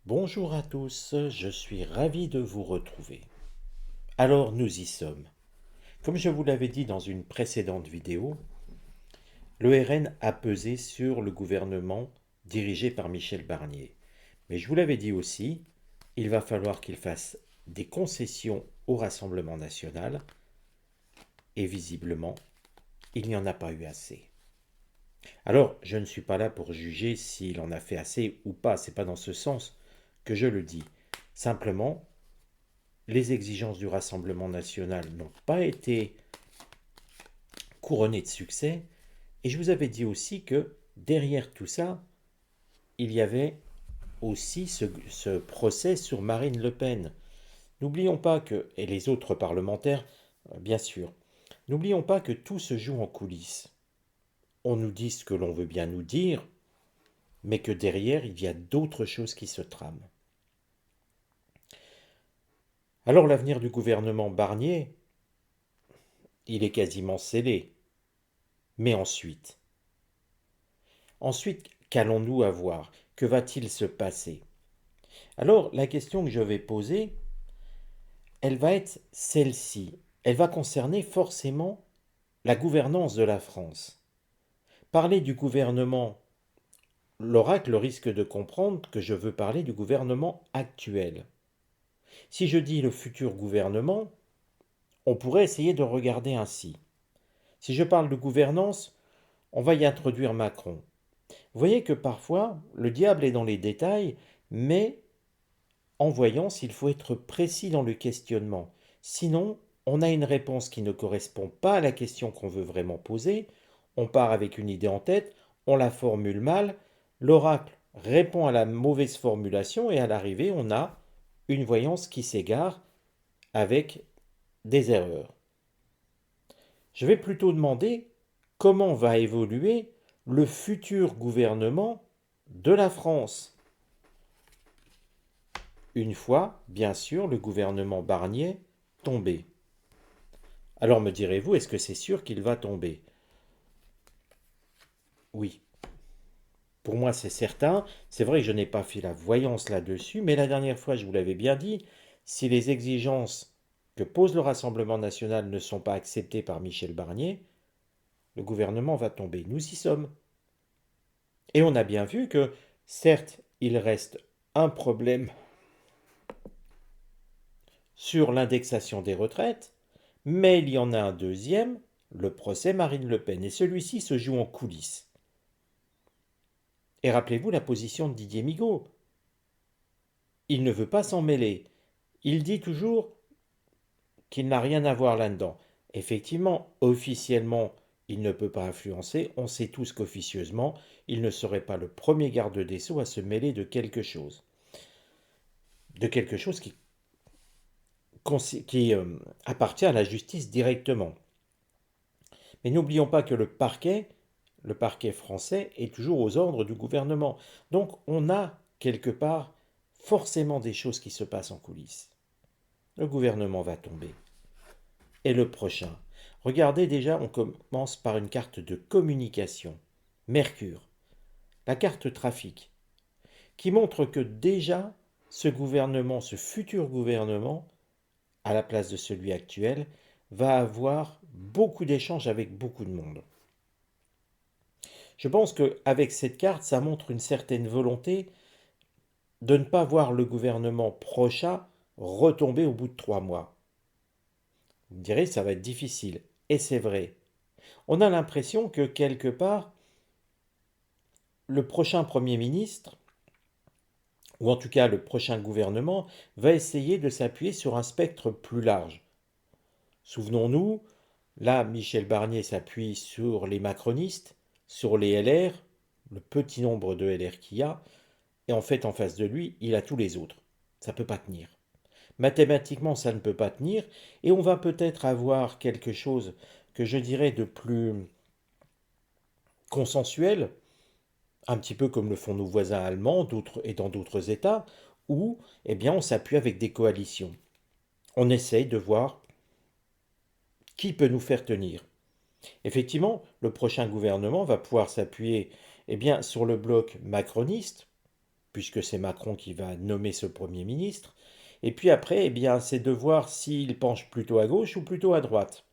Bonjour à tous, je suis ravi de vous retrouver. Alors nous y sommes. Comme je vous l'avais dit dans une précédente vidéo, le RN a pesé sur le gouvernement dirigé par Michel Barnier. Mais je vous l'avais dit aussi, il va falloir qu'il fasse des concessions au Rassemblement national et visiblement, il n'y en a pas eu assez. Alors, je ne suis pas là pour juger s'il en a fait assez ou pas, c'est pas dans ce sens que je le dis. Simplement, les exigences du Rassemblement national n'ont pas été couronnées de succès. Et je vous avais dit aussi que derrière tout ça, il y avait aussi ce procès sur Marine Le Pen. N'oublions pas que, et les autres parlementaires, bien sûr, n'oublions pas que tout se joue en coulisses. On nous dit ce que l'on veut bien nous dire, mais que derrière, il y a d'autres choses qui se trament. Alors l'avenir du gouvernement Barnier, il est quasiment scellé. Mais ensuite, qu'allons-nous avoir? Que va-t-il se passer? Alors, la question que je vais poser, elle va être celle-ci. Elle va concerner forcément la gouvernance de la France. Parler du gouvernement, l'oracle risque de comprendre que je veux parler du gouvernement actuel. Si je dis le futur gouvernement, on pourrait essayer de regarder ainsi. Si je parle de gouvernance, on va y introduire Macron. Vous voyez que parfois, le diable est dans les détails, mais en voyance, il faut être précis dans le questionnement. Sinon, on a une réponse qui ne correspond pas à la question qu'on veut vraiment poser. On part avec une idée en tête, on la formule mal, l'oracle répond à la mauvaise formulation et à l'arrivée, on a une voyance qui s'égare avec des erreurs. Je vais plutôt demander comment va évoluer le futur gouvernement de la France. Une fois, bien sûr, le gouvernement Barnier tombé. Alors me direz-vous, est-ce que c'est sûr qu'il va tomber? Oui, pour moi c'est certain. C'est vrai que je n'ai pas fait la voyance là-dessus, mais la dernière fois je vous l'avais bien dit, si les exigences que pose le Rassemblement national ne sont pas acceptées par Michel Barnier, le gouvernement va tomber. Nous y sommes. Et on a bien vu que, certes, il reste un problème sur l'indexation des retraites, mais il y en a un deuxième, le procès Marine Le Pen, et celui-ci se joue en coulisses. Et rappelez-vous la position de Didier Migaud. Il ne veut pas s'en mêler. Il dit toujours qu'il n'a rien à voir là-dedans. Effectivement, officiellement, il ne peut pas influencer. On sait tous qu'officieusement, il ne serait pas le premier garde des Sceaux à se mêler de quelque chose. De quelque chose qui appartient à la justice directement. Mais n'oublions pas que le parquet français, est toujours aux ordres du gouvernement. Donc on a quelque part forcément des choses qui se passent en coulisses. Le gouvernement va tomber. Et le prochain? Regardez déjà, on commence par une carte de communication. Mercure, la carte trafic, qui montre que déjà ce gouvernement, ce futur gouvernement, à la place de celui actuel, va avoir beaucoup d'échanges avec beaucoup de monde. Je pense qu'avec cette carte, ça montre une certaine volonté de ne pas voir le gouvernement prochain retomber au bout de 3 mois. Vous me direz, ça va être difficile. Et c'est vrai. On a l'impression que quelque part, le prochain Premier ministre, ou en tout cas le prochain gouvernement, va essayer de s'appuyer sur un spectre plus large. Souvenons-nous, là, Michel Barnier s'appuie sur les macronistes, sur les LR, le petit nombre de LR qu'il y a, et en fait, en face de lui, il a tous les autres. Ça ne peut pas tenir. Mathématiquement, ça ne peut pas tenir, et on va peut-être avoir quelque chose que je dirais de plus consensuel, un petit peu comme le font nos voisins allemands et dans d'autres États, où eh bien, on s'appuie avec des coalitions. On essaye de voir qui peut nous faire tenir. Effectivement, le prochain gouvernement va pouvoir s'appuyer eh bien, sur le bloc macroniste, puisque c'est Macron qui va nommer ce Premier ministre. Et puis après, eh bien, c'est de voir s'il penche plutôt à gauche ou plutôt à droite.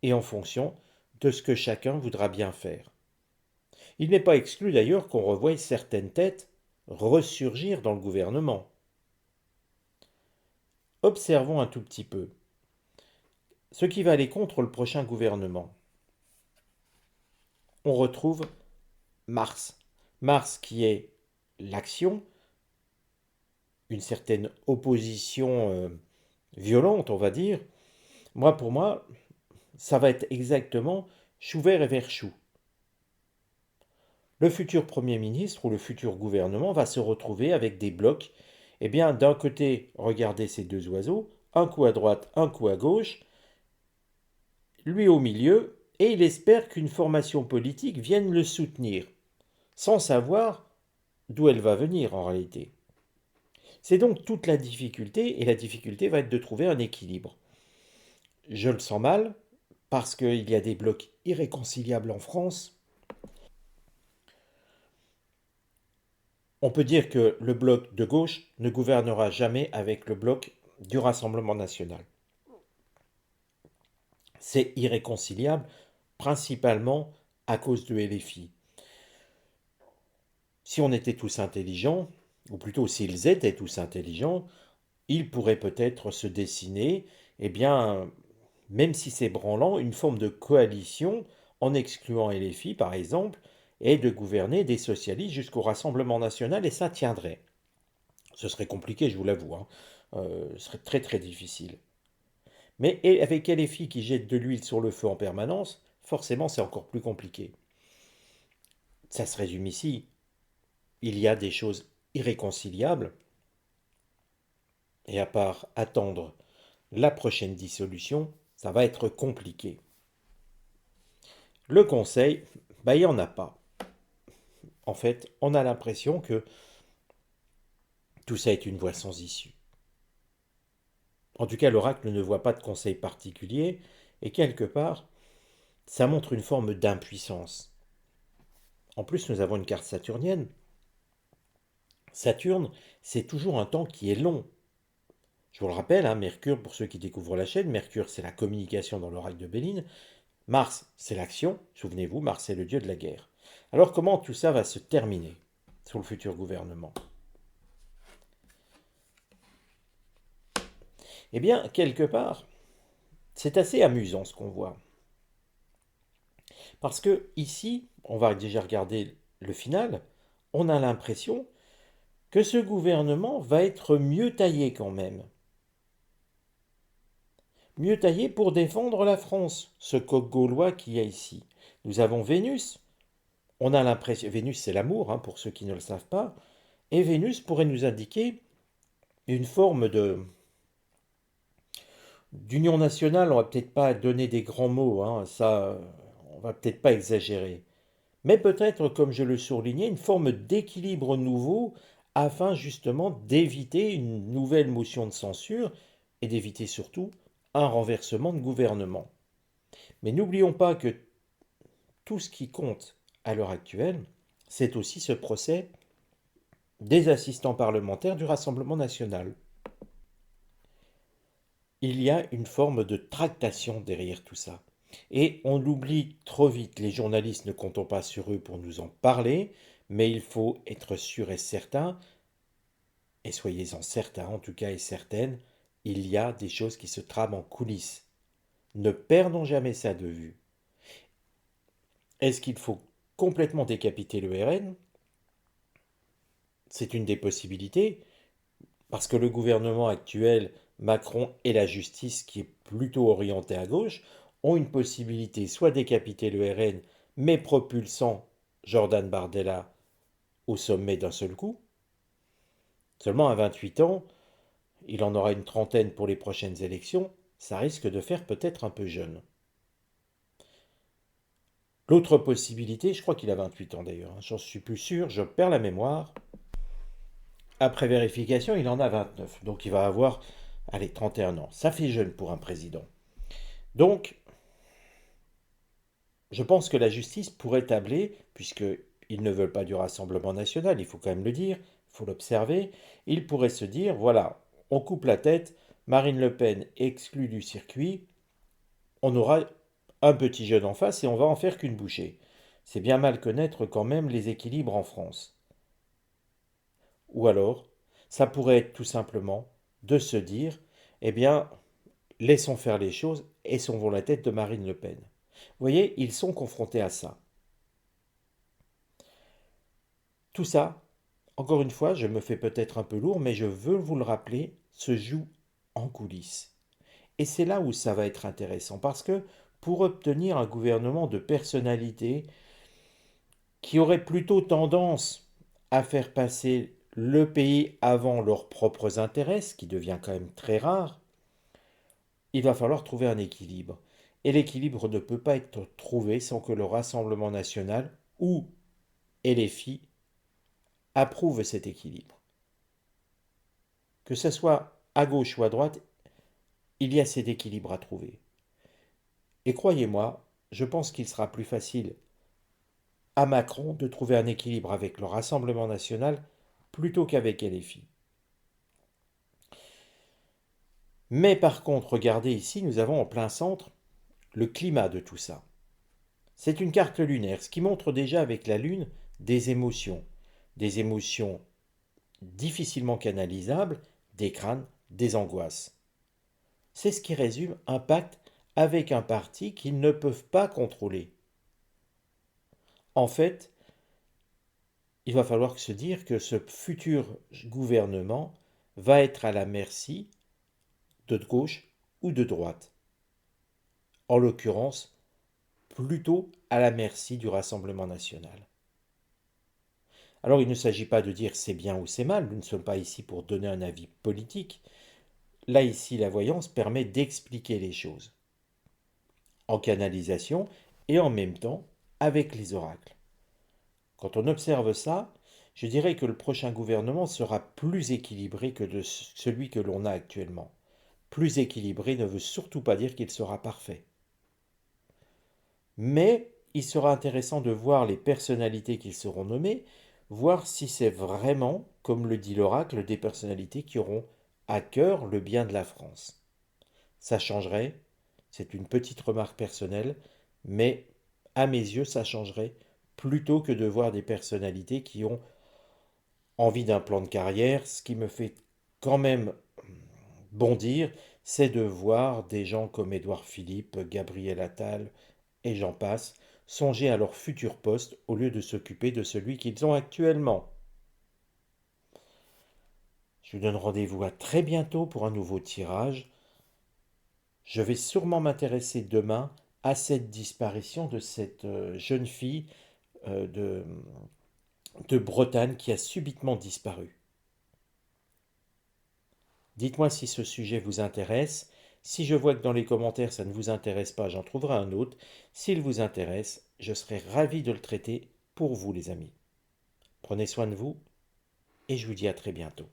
Et en fonction de ce que chacun voudra bien faire. Il n'est pas exclu d'ailleurs qu'on revoie certaines têtes ressurgir dans le gouvernement. Observons un tout petit peu ce qui va aller contre le prochain gouvernement. On retrouve Mars. Mars qui est l'action, une certaine opposition violente, on va dire. Pour moi, ça va être exactement chou vert et vert chou. Le futur Premier ministre ou le futur gouvernement va se retrouver avec des blocs. Eh bien, d'un côté, regardez ces deux oiseaux, un coup à droite, un coup à gauche, lui au milieu, et il espère qu'une formation politique vienne le soutenir, sans savoir d'où elle va venir en réalité. C'est donc toute la difficulté, et la difficulté va être de trouver un équilibre. Je le sens mal, parce qu'il y a des blocs irréconciliables en France. On peut dire que le bloc de gauche ne gouvernera jamais avec le bloc du Rassemblement national. C'est irréconciliable, principalement à cause de LFI. Si on était tous intelligents, ou plutôt s'ils étaient tous intelligents, ils pourraient peut-être se dessiner, eh bien, même si c'est branlant, une forme de coalition en excluant LFI par exemple, et de gouverner des socialistes jusqu'au Rassemblement national, et ça tiendrait. Ce serait compliqué, je vous l'avoue, hein. Ce serait très très difficile. Mais avec LFI qui jette de l'huile sur le feu en permanence, forcément c'est encore plus compliqué. Ça se résume ici. Il y a des choses irréconciliables, et à part attendre la prochaine dissolution, ça va être compliqué. Le conseil, il n'y en a pas. En fait, on a l'impression que tout ça est une voie sans issue. En tout cas, l'oracle ne voit pas de conseil particulier, et quelque part, ça montre une forme d'impuissance. En plus, nous avons une carte saturnienne. Saturne, c'est toujours un temps qui est long. Je vous le rappelle, hein, Mercure, pour ceux qui découvrent la chaîne, Mercure, c'est la communication dans l'oracle de Béline. Mars, c'est l'action. Souvenez-vous, Mars, c'est le dieu de la guerre. Alors, comment tout ça va se terminer sur le futur gouvernement? Eh bien, quelque part, c'est assez amusant ce qu'on voit. Parce que ici, on va déjà regarder le final, on a l'impression que ce gouvernement va être mieux taillé quand même. Mieux taillé pour défendre la France, ce coq gaulois qu'il y a ici. Nous avons Vénus. On a l'impression, Vénus c'est l'amour, hein, pour ceux qui ne le savent pas, et Vénus pourrait nous indiquer une forme d'union nationale. On va peut-être pas donner des grands mots, hein, ça, on va peut-être pas exagérer, mais peut-être, comme je le soulignais, une forme d'équilibre nouveau afin justement d'éviter une nouvelle motion de censure et d'éviter surtout un renversement de gouvernement. Mais n'oublions pas que tout ce qui compte à l'heure actuelle, c'est aussi ce procès des assistants parlementaires du Rassemblement national. Il y a une forme de tractation derrière tout ça. Et on l'oublie trop vite, les journalistes ne comptent pas sur eux pour nous en parler, mais il faut être sûr et certain, et soyez-en certains en tout cas et certaines, il y a des choses qui se trament en coulisses. Ne perdons jamais ça de vue. Est-ce qu'il faut complètement décapiter le RN? C'est une des possibilités, parce que le gouvernement actuel, Macron et la justice, qui est plutôt orientée à gauche, ont une possibilité soit décapiter le RN, mais propulsant Jordan Bardella au sommet d'un seul coup. Seulement à 28 ans, il en aura une trentaine pour les prochaines élections, ça risque de faire peut-être un peu jeune. L'autre possibilité, je crois qu'il a 28 ans d'ailleurs, j'en suis plus sûr, je perds la mémoire. Après vérification, il en a 29, donc il va avoir, allez, 31 ans. Ça fait jeune pour un président. Donc, je pense que la justice pourrait tabler, puisqu'il ils ne veulent pas du Rassemblement national, il faut quand même le dire, il faut l'observer, ils pourraient se dire, voilà, on coupe la tête, Marine Le Pen exclue du circuit, on aura un petit jeune en face et on va en faire qu'une bouchée. C'est bien mal connaître quand même les équilibres en France. Ou alors, ça pourrait être tout simplement de se dire, eh bien, laissons faire les choses et sauvons la tête de Marine Le Pen. Vous voyez, ils sont confrontés à ça. Tout ça, encore une fois, je me fais peut-être un peu lourd, mais je veux vous le rappeler, se joue en coulisses. Et c'est là où ça va être intéressant, parce que pour obtenir un gouvernement de personnalité qui aurait plutôt tendance à faire passer le pays avant leurs propres intérêts, ce qui devient quand même très rare, il va falloir trouver un équilibre. Et l'équilibre ne peut pas être trouvé sans que le Rassemblement national ou LFI approuvent cet équilibre. Que ce soit à gauche ou à droite, il y a cet équilibre à trouver. Et croyez-moi, je pense qu'il sera plus facile à Macron de trouver un équilibre avec le Rassemblement national plutôt qu'avec LFI. Mais par contre, regardez ici, nous avons en plein centre le climat de tout ça. C'est une carte lunaire, ce qui montre déjà avec la Lune des émotions difficilement canalisables, des crânes, des angoisses. C'est ce qui résume un pacte avec un parti qu'ils ne peuvent pas contrôler. En fait, il va falloir se dire que ce futur gouvernement va être à la merci de gauche ou de droite. En l'occurrence, plutôt à la merci du Rassemblement national. Alors il ne s'agit pas de dire c'est bien ou c'est mal, nous ne sommes pas ici pour donner un avis politique. Là ici, la voyance permet d'expliquer les choses en canalisation et en même temps avec les oracles. Quand on observe ça, je dirais que le prochain gouvernement sera plus équilibré que celui que l'on a actuellement. Plus équilibré ne veut surtout pas dire qu'il sera parfait. Mais il sera intéressant de voir les personnalités qui seront nommées, voir si c'est vraiment, comme le dit l'oracle, des personnalités qui auront à cœur le bien de la France. Ça changerait, c'est une petite remarque personnelle, mais à mes yeux, ça changerait plutôt que de voir des personnalités qui ont envie d'un plan de carrière. Ce qui me fait quand même bondir, c'est de voir des gens comme Édouard Philippe, Gabriel Attal et j'en passe songer à leur futur poste au lieu de s'occuper de celui qu'ils ont actuellement. Je vous donne rendez-vous à très bientôt pour un nouveau tirage. Je vais sûrement m'intéresser demain à cette disparition de cette jeune fille de Bretagne qui a subitement disparu. Dites-moi si ce sujet vous intéresse. Si je vois que dans les commentaires ça ne vous intéresse pas, j'en trouverai un autre. S'il vous intéresse, je serai ravi de le traiter pour vous les amis. Prenez soin de vous et je vous dis à très bientôt.